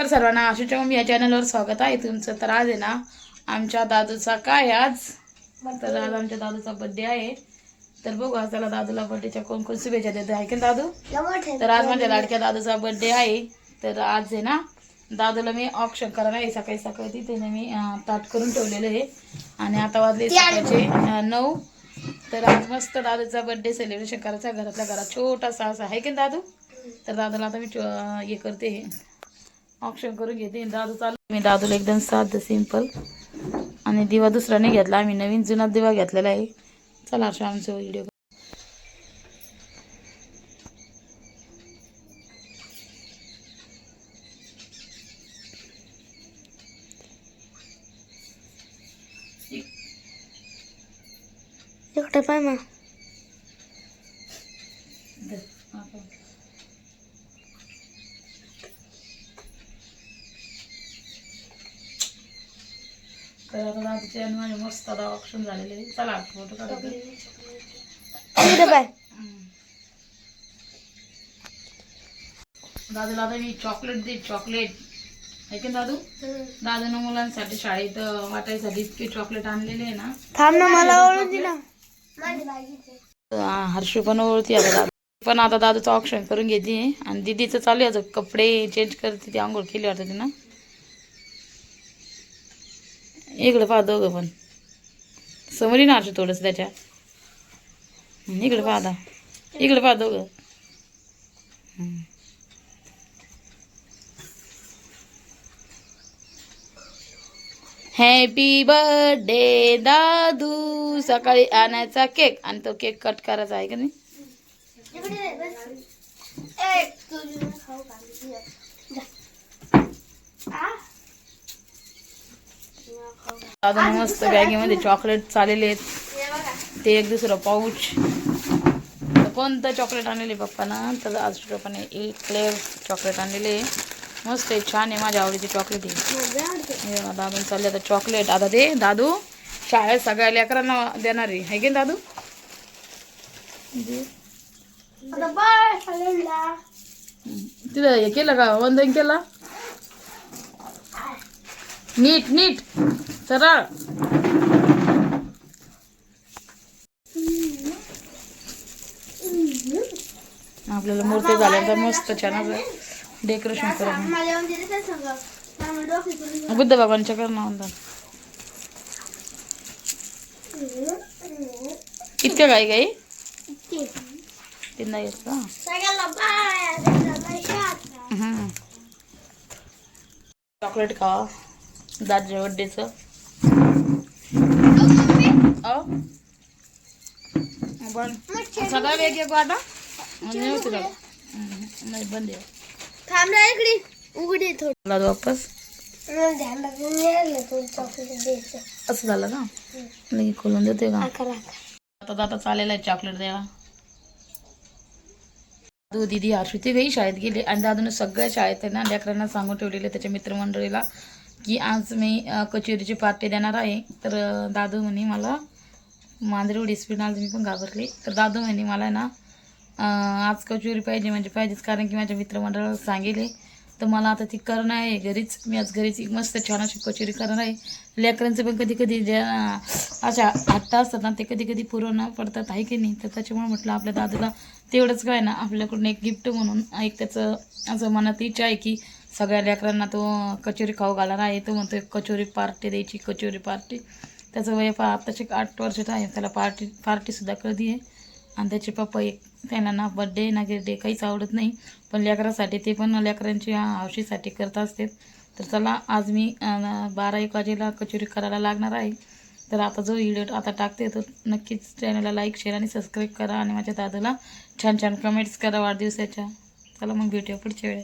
नमस्कार सर्वांना, आशूच्या मम्मी या चॅनलवर स्वागत आहे तुमचं। तर आज आहे ना आमच्या दादूचा काय आज तर आज आमच्या दादूचा बर्थडे आहे। तर बघू आज त्याला दादूला बर्थडेच्या कोण कोण शुभेच्छा देत आहे की दादू। तर आज माझ्या लाडक्या दादूचा बर्थडे आहे। तर आज आहे ना दादूला मी ऑप्शन करायला आहे। सकाळी सकाळी तिथे मी ताट करून ठेवलेलं आहे आणि आता वाजले सकाळचे 9। तर आज मस्त दादूचा बर्थडे सेलिब्रेशन करायचा घरातल्या घरात छोटासा असा आहे की दादू। तर दादूला आता मी हे करते ऑप्शन करून घेते। दादू चालू मी दादूला एकदम साधं सिंपल आणि दिवा दुसरा नाही घेतला, आम्ही नवीन जुना दिवा घेतलेला आहे। चला अशा आमचा व्हिडिओ इकडे पाय मग तर आता दादूचे आणि माझे मस्त आता ऑप्शन झालेले आहे। चला फोटो काढू। इकडे पाय दादूला आता मी चॉकलेट दे चॉकलेट आहे की दादू। दादूनं मुलांसाठी शाळेत वाटायसाठी इतके चॉकलेट आणलेले आहे ना। थांब ना, मला ओळख दे ना। हर्षू पण ओळखती आता दादू पण आता दादूचं ऑप्शन करून घेते आणि दीदीचं चालू आहे कपडे चेंज करते। ती आंघोळ केली वाटतं तिनं। इकडे पहा दोघं पण समोरी ना थोडंसं त्याच्या इकडे पहा आता इकडे पहा दोघं। हॅपी बर्थडे दादू। सकाळी आणायचा केक आणि तो केक कट करायचा आहे का नाही। दादूने मस्त बॅगेमध्ये चॉकलेट चाललेले आहेत, ते एक दुसरं पाऊच। कोणतं चॉकलेट आणलेले पप्पाना तर आज पप्पाने क्लेअर चॉकलेट आणलेले मस्त आहे, छान आहे, माझ्या आवडीची चॉकलेट आहे। दादू चालले आता चॉकलेट आता ते दादू शाळेत सगळ्या लेकरांना देणार आहे की दादू। तिथं हे केलं का वंदन केलं नीट नीट सरळ। आपल्याला मूर्ती झाल्यानंतर मस्त छान डेकोरेशन करून बुद्ध भगवानच्या कर ना इतकं काही काही ते नाही येत का। चॉकलेट खावा दादूच्या बर्थडेचं। सगळं वेग आता नाही बंद आहे। वापस असं झालं का लगे खोलून देते का आता दादा चालेला आहे चॉकलेट द्यायला। दादू दीदी हर्षू ते वेळी शाळेत गेले आणि दादूने सगळ्या शाळेत ना लेकरांना सांगून ठेवलेले त्याच्या मित्रमंडळीला की आज मी कचोरीची पार्टी देणार आहे। तर दादू म्हणे मला मांजरेवढी स्पीड आज मी पण घाबरले। तर दादू म्हणे मला ना आज कचोरी पाहिजे म्हणजे पाहिजेच, कारण की माझ्या मित्रमंडळाला सांगितले। तर मला आता ती करणं आहे घरीच, मी आज घरीच मस्त छान अशी कचोरी करणार आहे। लेकरांचे पण कधी कधी ज्या अशा हट्ट असतात ना ते कधी कधी पुरवणं पडतात आहे की नाही। तर त्याच्यामुळे म्हटलं आपल्या दादूला तेवढंच काय ना आपल्याकडून एक गिफ्ट म्हणून एक त्याचं असं मनात इच्छा आहे की सगळ्या लेकरांना तो कचोरी खाऊ घालणार आहे। तो म्हणतो कचोरी पार्टी द्यायची कचोरी पार्टी। त्याचं वय आताचे 8 वर्षाचं आहे, त्याला पार्टीसुद्धा कधी आहे। आणि त्याचे पप्पा एक त्यांना ना बड्डे ना गिरडे काहीच आवडत नाही, पण लेकरासाठी ते पण लेकरांच्या हौशीसाठी करत असतात। तर चला आज मी 12-1 वाजेला कचोरी करायला लागणार आहे। तर आता जो व्हिडिओ आता टाकते तो नक्कीच चॅनलला लाईक शेअर आणि सबस्क्राईब करा आणि माझ्या दादाला छान छान कमेंट्स करा वाढदिवसाच्या। चला मग भेटूया पुढच्या वेळेस।